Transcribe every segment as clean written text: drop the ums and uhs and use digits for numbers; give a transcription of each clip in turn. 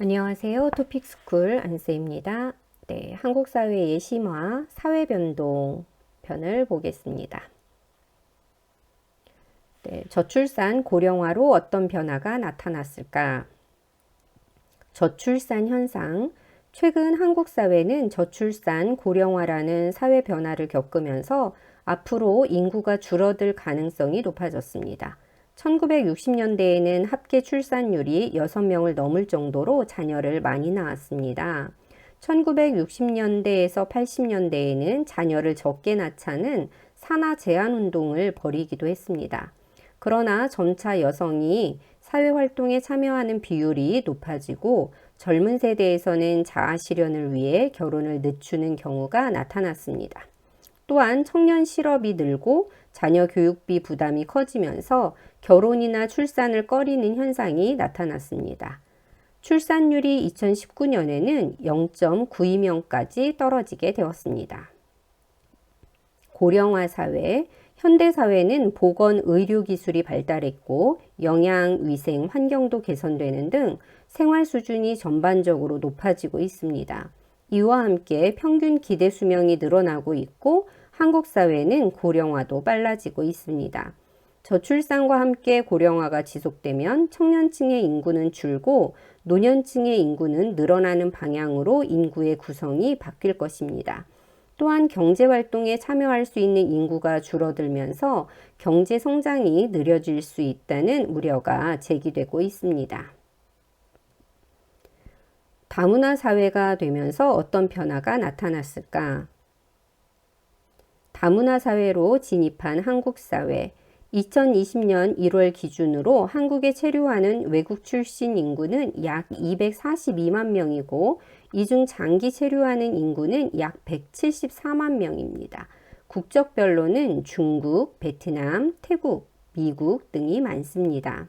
안녕하세요. 토픽스쿨 안쌤입니다. 네, 한국사회의 심화, 사회변동 편을 보겠습니다. 네, 저출산 고령화로 어떤 변화가 나타났을까? 저출산 현상. 최근 한국 사회는 저출산 고령화라는 사회 변화를 겪으면서 앞으로 인구가 줄어들 가능성이 높아졌습니다. 1960년대에는 합계 출산율이 6명을 넘을 정도로 자녀를 많이 낳았습니다. 1960년대에서 80년대에는 자녀를 적게 낳자는 산하 제한 운동을 벌이기도 했습니다. 그러나 점차 여성이 사회활동에 참여하는 비율이 높아지고 젊은 세대에서는 자아실현을 위해 결혼을 늦추는 경우가 나타났습니다. 또한 청년 실업이 늘고 자녀 교육비 부담이 커지면서 결혼이나 출산을 꺼리는 현상이 나타났습니다. 출산율이 2019년에는 0.92명까지 떨어지게 되었습니다. 고령화 사회, 현대 사회는 보건 의료 기술이 발달했고 영양, 위생, 환경도 개선되는 등 생활 수준이 전반적으로 높아지고 있습니다. 이와 함께 평균 기대 수명이 늘어나고 있고 한국 사회는 고령화도 빨라지고 있습니다. 저출산과 함께 고령화가 지속되면 청년층의 인구는 줄고 노년층의 인구는 늘어나는 방향으로 인구의 구성이 바뀔 것입니다. 또한 경제활동에 참여할 수 있는 인구가 줄어들면서 경제 성장이 느려질 수 있다는 우려가 제기되고 있습니다. 다문화 사회가 되면서 어떤 변화가 나타났을까? 다문화 사회로 진입한 한국 사회. 2020년 1월 기준으로 한국에 체류하는 외국 출신 인구는 약 242만 명이고 이 중 장기 체류하는 인구는 약 174만 명입니다. 국적별로는 중국, 베트남, 태국, 미국 등이 많습니다.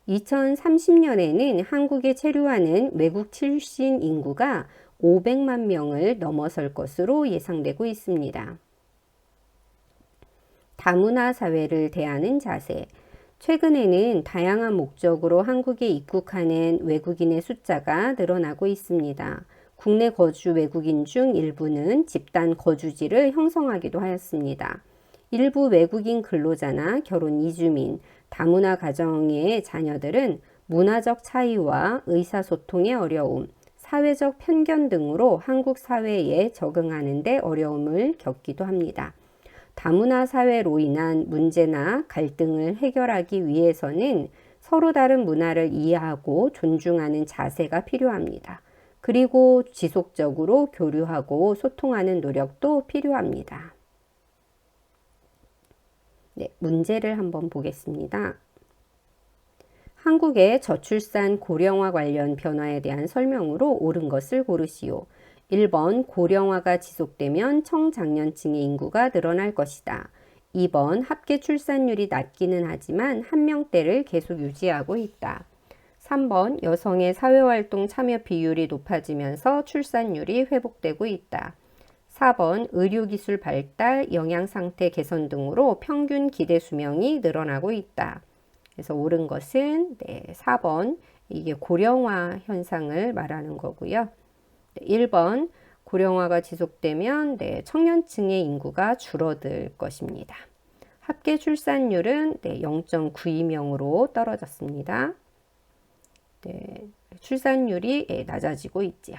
2030년에는 한국에 체류하는 외국 출신 인구가 500만 명을 넘어설 것으로 예상되고 있습니다. 다문화 사회를 대하는 자세. 최근에는 다양한 목적으로 한국에 입국하는 외국인의 숫자가 늘어나고 있습니다. 국내 거주 외국인 중 일부는 집단 거주지를 형성하기도 하였습니다. 일부 외국인 근로자나 결혼 이주민, 다문화 가정의 자녀들은 문화적 차이와 의사소통의 어려움, 사회적 편견 등으로 한국 사회에 적응하는 데 어려움을 겪기도 합니다. 다문화 사회로 인한 문제나 갈등을 해결하기 위해서는 서로 다른 문화를 이해하고 존중하는 자세가 필요합니다. 그리고 지속적으로 교류하고 소통하는 노력도 필요합니다. 네, 문제를 한번 보겠습니다. 한국의 저출산 고령화 관련 변화에 대한 설명으로 옳은 것을 고르시오. 1번 고령화가 지속되면 청장년층의 인구가 늘어날 것이다. 2번 합계 출산율이 낮기는 하지만 한 명대를 계속 유지하고 있다. 3번 여성의 사회활동 참여 비율이 높아지면서 출산율이 회복되고 있다. 4번 의료기술 발달, 영양상태 개선 등으로 평균 기대 수명이 늘어나고 있다. 그래서 옳은 것은 4번, 이게 고령화 현상을 말하는 거고요. 1번 고령화가 지속되면 청년층의 인구가 줄어들 것입니다. 합계 출산율은 0.92명으로 떨어졌습니다. 출산율이 낮아지고 있지요.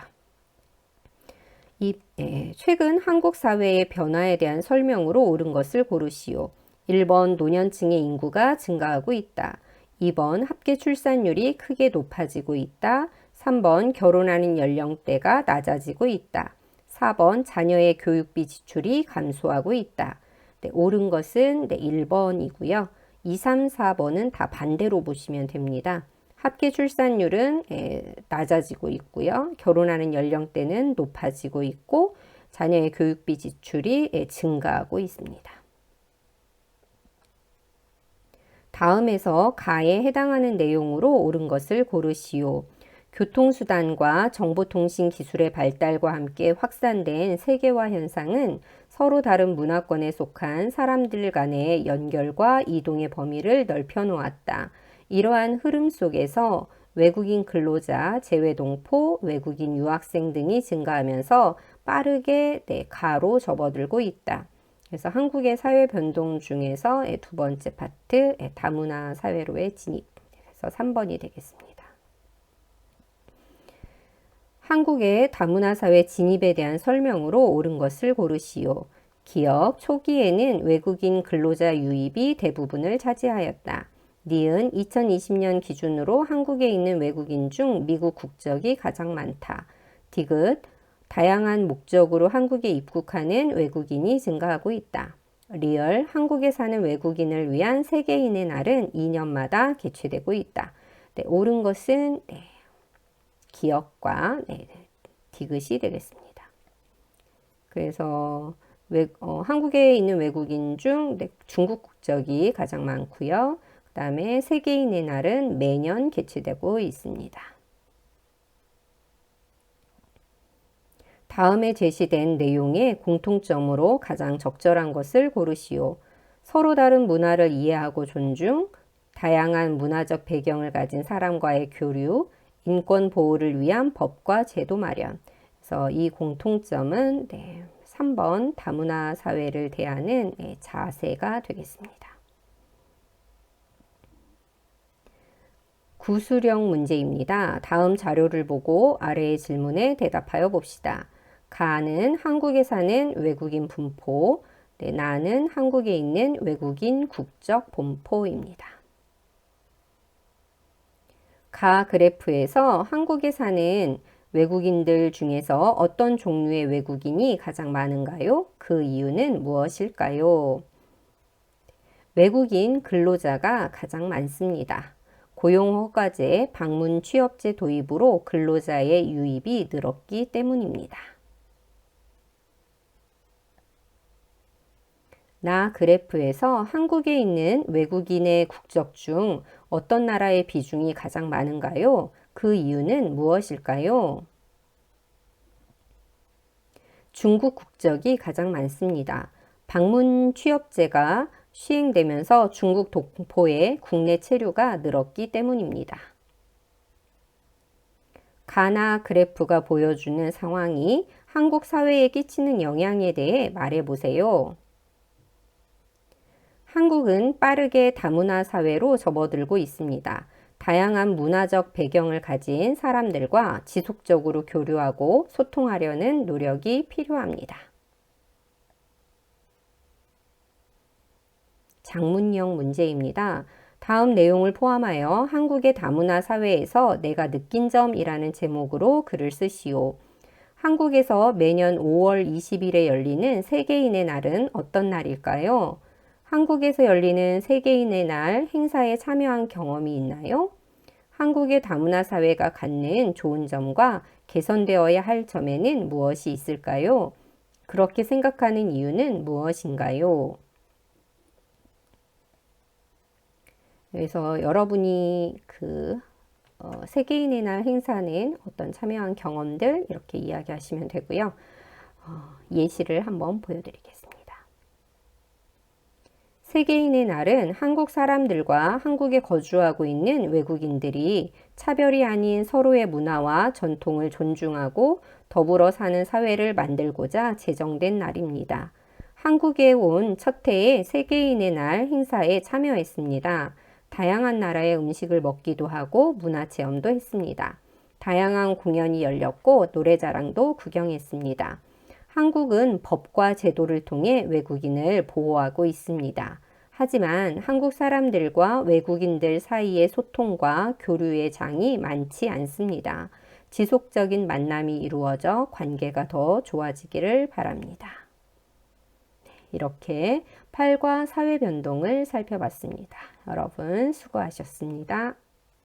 최근 한국 사회의 변화에 대한 설명으로 옳은 것을 고르시오. 1번 노년층의 인구가 증가하고 있다. 2번 합계 출산율이 크게 높아지고 있다. 3번 결혼하는 연령대가 낮아지고 있다. 4번 자녀의 교육비 지출이 감소하고 있다. 옳은 것은 1번이고요. 2, 3, 4번은 다 반대로 보시면 됩니다. 합계 출산율은 낮아지고 있고요. 결혼하는 연령대는 높아지고 있고 자녀의 교육비 지출이 증가하고 있습니다. 다음에서 가에 해당하는 내용으로 옳은 것을 고르시오. 교통수단과 정보통신 기술의 발달과 함께 확산된 세계화 현상은 서로 다른 문화권에 속한 사람들 간의 연결과 이동의 범위를 넓혀 놓았다. 이러한 흐름 속에서 외국인 근로자, 재외동포, 외국인 유학생 등이 증가하면서 빠르게 가로 접어들고 있다. 그래서 한국의 사회 변동 중에서 두 번째 파트, 다문화 사회로의 진입. 그래서 3번이 되겠습니다. 한국의 다문화 사회 진입에 대한 설명으로 옳은 것을 고르시오. 기업 초기에는 외국인 근로자 유입이 대부분을 차지하였다. 니은 2020년 기준으로 한국에 있는 외국인 중 미국 국적이 가장 많다. 디귿 다양한 목적으로 한국에 입국하는 외국인이 증가하고 있다. 리얼 한국에 사는 외국인을 위한 세계인의 날은 2년마다 개최되고 있다. 네, 옳은 것은 기억과 디귿이 되겠습니다. 그래서 한국에 있는 외국인 중 중국 국적이 가장 많고요. 그 다음에 세계인의 날은 매년 개최되고 있습니다. 다음에 제시된 내용의 공통점으로 가장 적절한 것을 고르시오. 서로 다른 문화를 이해하고 존중, 다양한 문화적 배경을 가진 사람과의 교류, 인권 보호를 위한 법과 제도 마련. 그래서 이 공통점은 3번 다문화 사회를 대하는 자세가 되겠습니다. 구수령 문제입니다. 다음 자료를 보고 아래의 질문에 대답하여 봅시다. 가는 한국에 사는 외국인 분포, 나는 한국에 있는 외국인 국적 분포입니다. 가 그래프에서 한국에 사는 외국인들 중에서 어떤 종류의 외국인이 가장 많은가요? 그 이유는 무엇일까요? 외국인 근로자가 가장 많습니다. 고용허가제, 방문 취업제 도입으로 근로자의 유입이 늘었기 때문입니다. 나 그래프에서 한국에 있는 외국인의 국적 중 어떤 나라의 비중이 가장 많은가요? 그 이유는 무엇일까요? 중국 국적이 가장 많습니다. 방문 취업제가 시행되면서 중국 동포의 국내 체류가 늘었기 때문입니다. 가나 그래프가 보여주는 상황이 한국 사회에 끼치는 영향에 대해 말해보세요. 한국은 빠르게 다문화 사회로 접어들고 있습니다. 다양한 문화적 배경을 가진 사람들과 지속적으로 교류하고 소통하려는 노력이 필요합니다. 장문형 문제입니다. 다음 내용을 포함하여 한국의 다문화 사회에서 내가 느낀 점이라는 제목으로 글을 쓰시오. 한국에서 매년 5월 20일에 열리는 세계인의 날은 어떤 날일까요? 한국에서 열리는 세계인의 날 행사에 참여한 경험이 있나요? 한국의 다문화 사회가 갖는 좋은 점과 개선되어야 할 점에는 무엇이 있을까요? 그렇게 생각하는 이유는 무엇인가요? 그래서 여러분이 세계인의 날 행사는 어떤 참여한 경험들 이렇게 이야기하시면 되고요. 예시를 한번 보여드리겠습니다. 세계인의 날은 한국 사람들과 한국에 거주하고 있는 외국인들이 차별이 아닌 서로의 문화와 전통을 존중하고 더불어 사는 사회를 만들고자 제정된 날입니다. 한국에 온 첫 해의 세계인의 날 행사에 참여했습니다. 다양한 나라의 음식을 먹기도 하고 문화체험도 했습니다. 다양한 공연이 열렸고 노래자랑도 구경했습니다. 한국은 법과 제도를 통해 외국인을 보호하고 있습니다. 하지만 한국 사람들과 외국인들 사이의 소통과 교류의 장이 많지 않습니다. 지속적인 만남이 이루어져 관계가 더 좋아지기를 바랍니다. 이렇게 8과 사회 변동을 살펴봤습니다. 여러분 수고하셨습니다.